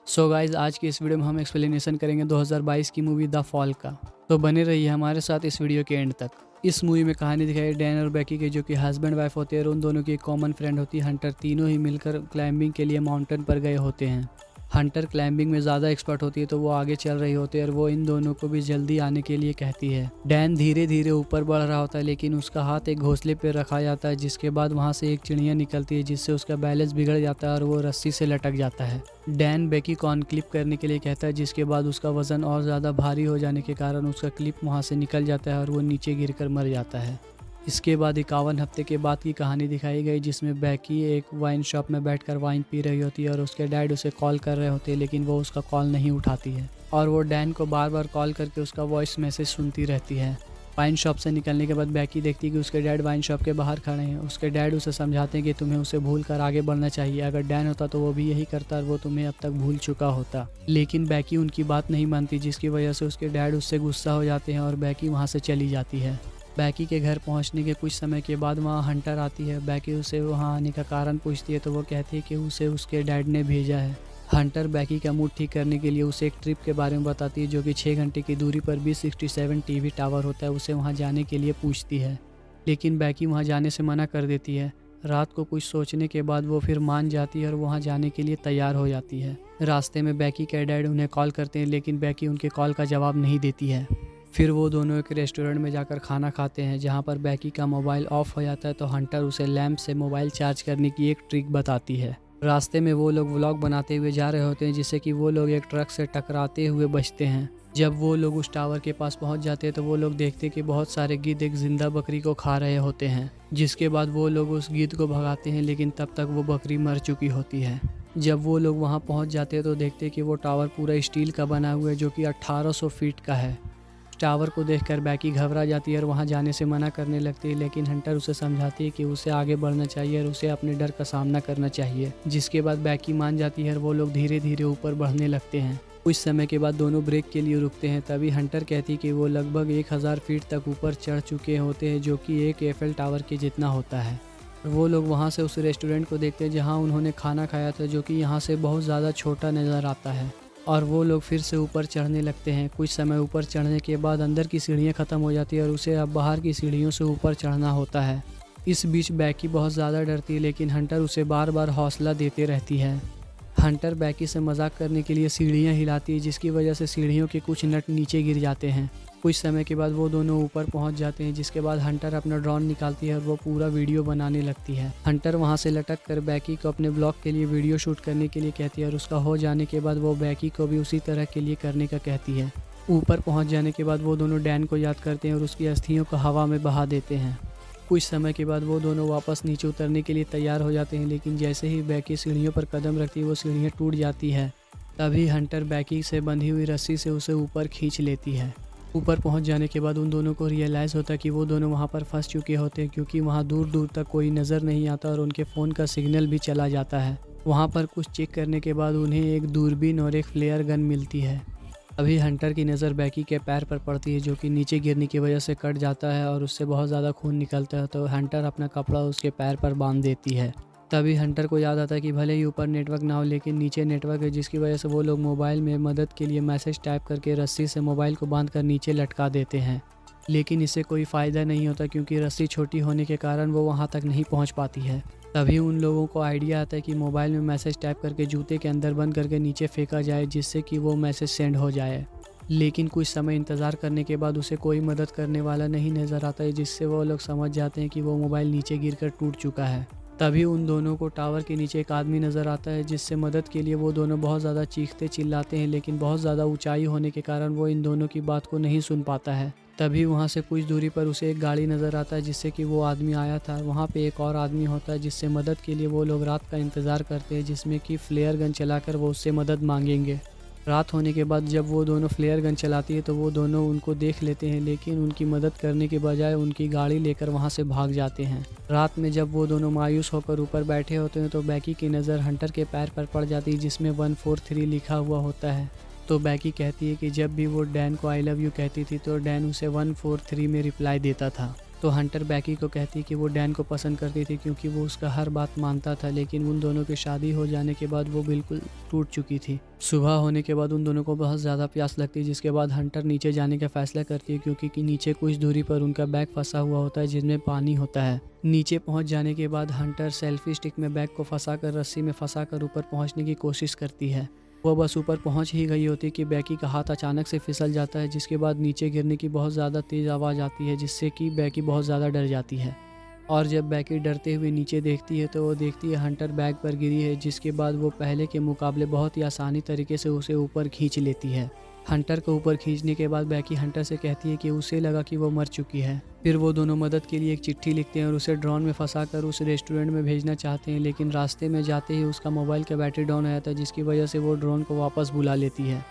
So guys आज की इस वीडियो में हम एक्सप्लेनेशन करेंगे 2022 की मूवी द फॉल का। तो बने रहिए हमारे साथ इस वीडियो के एंड तक। इस मूवी में कहानी दिखाई डैन और बैकी के, जो कि हस्बैंड वाइफ होते हैं और उन दोनों की एक कॉमन फ्रेंड होती है हंटर। तीनों ही मिलकर क्लाइंबिंग के लिए माउंटेन पर गए होते हैं। हंटर क्लाइंबिंग में ज़्यादा एक्सपर्ट होती है तो वो आगे चल रही होती है और वो इन दोनों को भी जल्दी आने के लिए कहती है। डैन धीरे धीरे ऊपर बढ़ रहा होता है लेकिन उसका हाथ एक घोंसले पर रखा जाता है, जिसके बाद वहाँ से एक चिड़िया निकलती है जिससे उसका बैलेंस बिगड़ जाता है और वो रस्सी से लटक जाता है। डैन बैकी को अनक्लिप करने के लिए कहता है, जिसके बाद उसका वजन और ज़्यादा भारी हो जाने के कारण उसका क्लिप वहाँ से निकल जाता है और वो नीचे गिरकर मर जाता है। इसके बाद 51 हफ्ते के बाद की कहानी दिखाई गई, जिसमें बैकी एक वाइन शॉप में बैठकर वाइन पी रही होती है और उसके डैड उसे कॉल कर रहे होते हैं लेकिन वो उसका कॉल नहीं उठाती है और वो डैन को बार बार कॉल करके उसका वॉइस मैसेज सुनती रहती है। वाइन शॉप से निकलने के बाद बैकी देखती है कि उसके डैड वाइन शॉप के बाहर खड़े हैं। उसके डैड उसे समझाते हैं कि तुम्हें उसे भूल कर आगे बढ़ना चाहिए। अगर डैन होता तो वो भी यही करता और वो तुम्हें अब तक भूल चुका होता। लेकिन बैकी उनकी बात नहीं मानती, जिसकी वजह से उसके डैड उससे गुस्सा हो जाते हैं और बैकी वहाँ से चली जाती है। बैकी के घर पहुंचने के कुछ समय के बाद वहाँ हंटर आती है। बैकी उसे वहाँ आने का कारण पूछती है तो वो कहती है कि उसे उसके डैड ने भेजा है। हंटर बैकी का मूड ठीक करने के लिए उसे एक ट्रिप के बारे में बताती है, जो कि 6 घंटे की दूरी पर B67 टीवी टावर होता है। उसे वहाँ जाने के लिए पूछती है लेकिन बैकी वहाँ जाने से मना कर देती है। रात को कुछ सोचने के बाद वो फिर मान जाती है और वहाँ जाने के लिए तैयार हो जाती है। रास्ते में बैकी के डैड उन्हें कॉल करते हैं लेकिन बैकी उनके कॉल का जवाब नहीं देती है। फिर वो दोनों एक रेस्टोरेंट में जाकर खाना खाते हैं, जहाँ पर बैकी का मोबाइल ऑफ हो जाता है तो हंटर उसे लैंप से मोबाइल चार्ज करने की एक ट्रिक बताती है। रास्ते में वो लोग व्लॉग बनाते हुए जा रहे होते हैं, जिससे कि वो लोग एक ट्रक से टकराते हुए बचते हैं। जब वो लोग उस टावर के पास पहुंच जाते हैं तो वो लोग देखते हैं कि बहुत सारे गिद्ध एक जिंदा बकरी को खा रहे होते हैं, जिसके बाद वो लोग उस गिद्ध को भगाते हैं लेकिन तब तक वो बकरी मर चुकी होती है। जब वो लोग वहाँ पहुँच जाते हैं तो देखते हैं कि वो टावर पूरा स्टील का बना हुआ है, जो कि 1800 फीट का है। टावर को देखकर बैकी घबरा जाती है और वहां जाने से मना करने लगती है, लेकिन हंटर उसे समझाती है कि उसे आगे बढ़ना चाहिए और उसे अपने डर का सामना करना चाहिए, जिसके बाद बैकी मान जाती है और वो लोग धीरे धीरे ऊपर बढ़ने लगते हैं। कुछ समय के बाद दोनों ब्रेक के लिए रुकते हैं। तभी हंटर कहती है कि वो लगभग 1000 फीट तक ऊपर चढ़ चुके होते हैं, जो कि एक एफएल टावर के जितना होता है। वो लोग वहाँ से उस रेस्टोरेंट को देखते हैं जहाँ उन्होंने खाना खाया था, जो कि यहाँ से बहुत ज़्यादा छोटा नज़र आता है, और वो लोग फिर से ऊपर चढ़ने लगते हैं। कुछ समय ऊपर चढ़ने के बाद अंदर की सीढ़ियाँ ख़त्म हो जाती है और उसे अब बाहर की सीढ़ियों से ऊपर चढ़ना होता है। इस बीच बैकी बहुत ज़्यादा डरती है लेकिन हंटर उसे बार बार हौसला देते रहती है। हंटर बैकी से मजाक करने के लिए सीढ़ियाँ हिलाती है, जिसकी वजह से सीढ़ियों के कुछ नट नीचे गिर जाते हैं। कुछ समय के बाद वो दोनों ऊपर पहुंच जाते हैं, जिसके बाद हंटर अपना ड्रोन निकालती है और वो पूरा वीडियो बनाने लगती है। हंटर वहां से लटक कर बैकी को अपने ब्लॉग के लिए वीडियो शूट करने के लिए कहती है और उसका हो जाने के बाद वो बैकी को भी उसी तरह के लिए करने का कहती है। ऊपर पहुंच जाने के बाद वो दोनों डैन को याद करते हैं और उसकी अस्थियों को हवा में बहा देते हैं। कुछ समय के बाद वो दोनों वापस नीचे उतरने के लिए तैयार हो जाते हैं, लेकिन जैसे ही बैकी सीढ़ियों पर कदम रखती है वो सीढ़ियाँ टूट जाती है। तभी हंटर बैकी से बंधी हुई रस्सी से उसे ऊपर खींच लेती है। ऊपर पहुंच जाने के बाद उन दोनों को रियलाइज़ होता है कि वो दोनों वहां पर फंस चुके होते हैं, क्योंकि वहां दूर दूर तक कोई नज़र नहीं आता और उनके फ़ोन का सिग्नल भी चला जाता है। वहां पर कुछ चेक करने के बाद उन्हें एक दूरबीन और एक फ्लेयर गन मिलती है। अभी हंटर की नज़र बैकी के पैर पर पड़ती है, जो कि नीचे गिरने की वजह से कट जाता है और उससे बहुत ज़्यादा खून निकलता है, तो हंटर अपना कपड़ा उसके पैर पर बांध देती है। तभी हंटर को याद आता है कि भले ही ऊपर नेटवर्क ना हो लेकिन नीचे नेटवर्क है, जिसकी वजह से वो लोग मोबाइल में मदद के लिए मैसेज टाइप करके रस्सी से मोबाइल को बांधकर नीचे लटका देते हैं। लेकिन इससे कोई फ़ायदा नहीं होता, क्योंकि रस्सी छोटी होने के कारण वो वहाँ तक नहीं पहुँच पाती है। तभी उन लोगों को आइडिया आता है कि मोबाइल में मैसेज टाइप करके जूते के अंदर बंद करके नीचे फेंका जाए, जिससे कि वो मैसेज सेंड हो जाए। लेकिन कुछ समय इंतज़ार करने के बाद उसे कोई मदद करने वाला नहीं नज़र आता है, जिससे वो लोग समझ जाते हैं कि वो मोबाइल नीचे गिरकर टूट चुका है। तभी उन दोनों को टावर के नीचे एक आदमी नज़र आता है, जिससे मदद के लिए वो दोनों बहुत ज़्यादा चीखते चिल्लाते हैं, लेकिन बहुत ज़्यादा ऊंचाई होने के कारण वो इन दोनों की बात को नहीं सुन पाता है। तभी वहाँ से कुछ दूरी पर उसे एक गाड़ी नज़र आता है, जिससे कि वो आदमी आया था। वहाँ पे एक और आदमी होता है, जिससे मदद के लिए वो लोग रात का इंतज़ार करते हैं, जिसमें कि फ्लेयर गन चलाकर वो उससे मदद मांगेंगे। रात होने के बाद जब वो दोनों फ्लेयर गन चलाती है तो वो दोनों उनको देख लेते हैं, लेकिन उनकी मदद करने के बजाय उनकी गाड़ी लेकर वहाँ से भाग जाते हैं। रात में जब वो दोनों मायूस होकर ऊपर बैठे होते हैं तो बैकी की नज़र हंटर के पैर पर पड़ जाती है, जिसमें 143 लिखा हुआ होता है। तो बैकी कहती है कि जब भी वो डैन को आई लव यू कहती थी तो डैन उसे 143 में रिप्लाई देता था। तो हंटर बैकी को कहती है कि वो डैन को पसंद करती थी क्योंकि वो उसका हर बात मानता था, लेकिन उन दोनों की शादी हो जाने के बाद वो बिल्कुल टूट चुकी थी। सुबह होने के बाद उन दोनों को बहुत ज़्यादा प्यास लगती है, जिसके बाद हंटर नीचे जाने का फैसला करती है क्योंकि नीचे कुछ दूरी पर उनका बैग फंसा हुआ होता है जिसमें पानी होता है। नीचे पहुंच जाने के बाद हंटर सेल्फी स्टिक में बैग को फंसाकर रस्सी में फंसाकर ऊपर पहुंचने की कोशिश करती है। वो बस ऊपर पहुंच ही गई होती कि बैकी का हाथ अचानक से फिसल जाता है, जिसके बाद नीचे गिरने की बहुत ज़्यादा तेज़ आवाज़ आती है, जिससे कि बैकी बहुत ज़्यादा डर जाती है। और जब बैकी डरते हुए नीचे देखती है तो वो देखती है हंटर बैग पर गिरी है, जिसके बाद वो पहले के मुकाबले बहुत ही आसानी तरीके से उसे ऊपर खींच लेती है। हंटर को ऊपर खींचने के बाद बैकी हंटर से कहती है कि उसे लगा कि वो मर चुकी है। फिर वो दोनों मदद के लिए एक चिट्ठी लिखते हैं और उसे ड्रोन में फंसाकर उस रेस्टोरेंट में भेजना चाहते हैं, लेकिन रास्ते में जाते ही उसका मोबाइल का बैटरी डाउन हो जाता है, जिसकी वजह से वो ड्रोन को वापस बुला लेती है।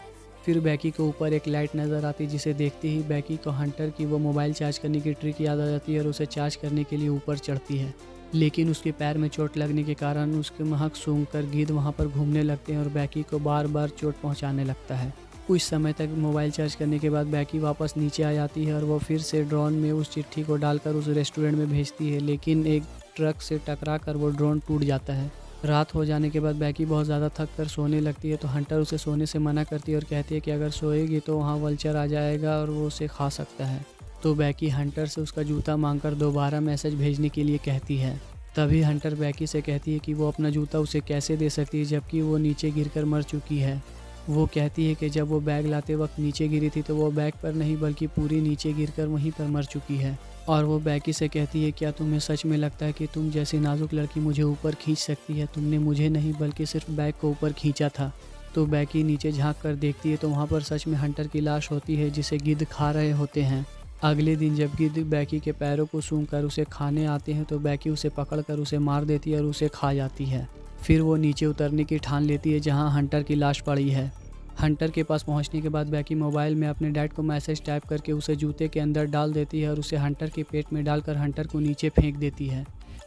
फिर बैकी को ऊपर एक लाइट नज़र आती है, जिसे देखते ही बैकी को हंटर की वो मोबाइल चार्ज करने की ट्रिक याद आ जाती है और उसे चार्ज करने के लिए ऊपर चढ़ती है, लेकिन उसके पैर में चोट लगने के कारण उसके महक सूंघकर गिद्ध वहाँ पर घूमने लगते हैं और बैकी को बार बार चोट पहुँचाने लगता है। कुछ समय तक मोबाइल चार्ज करने के बाद बैकी वापस नीचे आ जाती है और वो फिर से ड्रोन में उस चिट्ठी को डालकर उस रेस्टोरेंट में भेजती है, लेकिन एक ट्रक से टकरा कर वो ड्रोन टूट जाता है। रात हो जाने के बाद बैकी बहुत ज़्यादा थक कर सोने लगती है, तो हंटर उसे सोने से मना करती है और कहती है कि अगर सोएगी तो वहाँ वल्चर आ जाएगा और वो उसे खा सकता है। तो बैकी हंटर से उसका जूता मांगकर दोबारा मैसेज भेजने के लिए कहती है। तभी हंटर बैकी से कहती है कि वो अपना जूता उसे कैसे दे सकती है जबकि वो नीचे गिरकर मर चुकी है। वो कहती है कि जब वो बैग लाते वक्त नीचे गिरी थी तो वो बैग पर नहीं बल्कि पूरी नीचे गिरकर वहीं पर मर चुकी है। और वो बैकी से कहती है, क्या तुम्हें सच में लगता है कि तुम जैसी नाजुक लड़की मुझे ऊपर खींच सकती है? तुमने मुझे नहीं बल्कि सिर्फ बैग को ऊपर खींचा था। तो बैकी नीचे झांक कर देखती है तो वहाँ पर सच में हंटर की लाश होती है, जिसे गिद्ध खा रहे होते हैं। अगले दिन जब गिद्ध बैकी के पैरों को सूंघकर उसे खाने आते हैं तो बैकी उसे पकड़कर उसे मार देती है और उसे खा जाती है। फिर वो नीचे उतरने की ठान लेती है जहाँ हंटर की लाश पड़ी है। हंटर के पास पहुंचने के बाद बैकी मोबाइल में अपने डैड को मैसेज टाइप करके उसे जूते के अंदर डाल देती है और उसे हंटर के पेट में डालकर हंटर को नीचे फेंक देती है।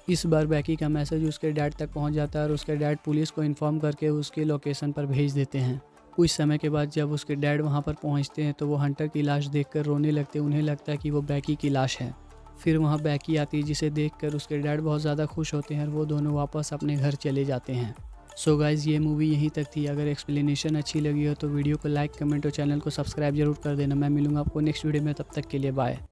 इस बार बैकी का मैसेज उसके डैड तक पहुंच जाता है और उसके डैड पुलिस को इन्फॉर्म करके उसके लोकेशन पर भेज देते हैं। कुछ समय के बाद जब उसके डैड वहां पर पहुंचते हैं तो वो हंटर की लाश देखकर रोने लगते हैं। उन्हें लगता है कि वो बैकी की लाश है। फिर वहाँ बैकी आती है, जिसे देखकर उसके डैड बहुत ज़्यादा खुश होते हैं और वो दोनों वापस अपने घर चले जाते हैं। सो गाइज़, ये मूवी यहीं तक थी। अगर एक्सप्लेनेशन अच्छी लगी हो तो वीडियो को लाइक, कमेंट और चैनल को सब्सक्राइब जरूर कर देना। मैं मिलूंगा आपको नेक्स्ट वीडियो में, तब तक के लिए बाय।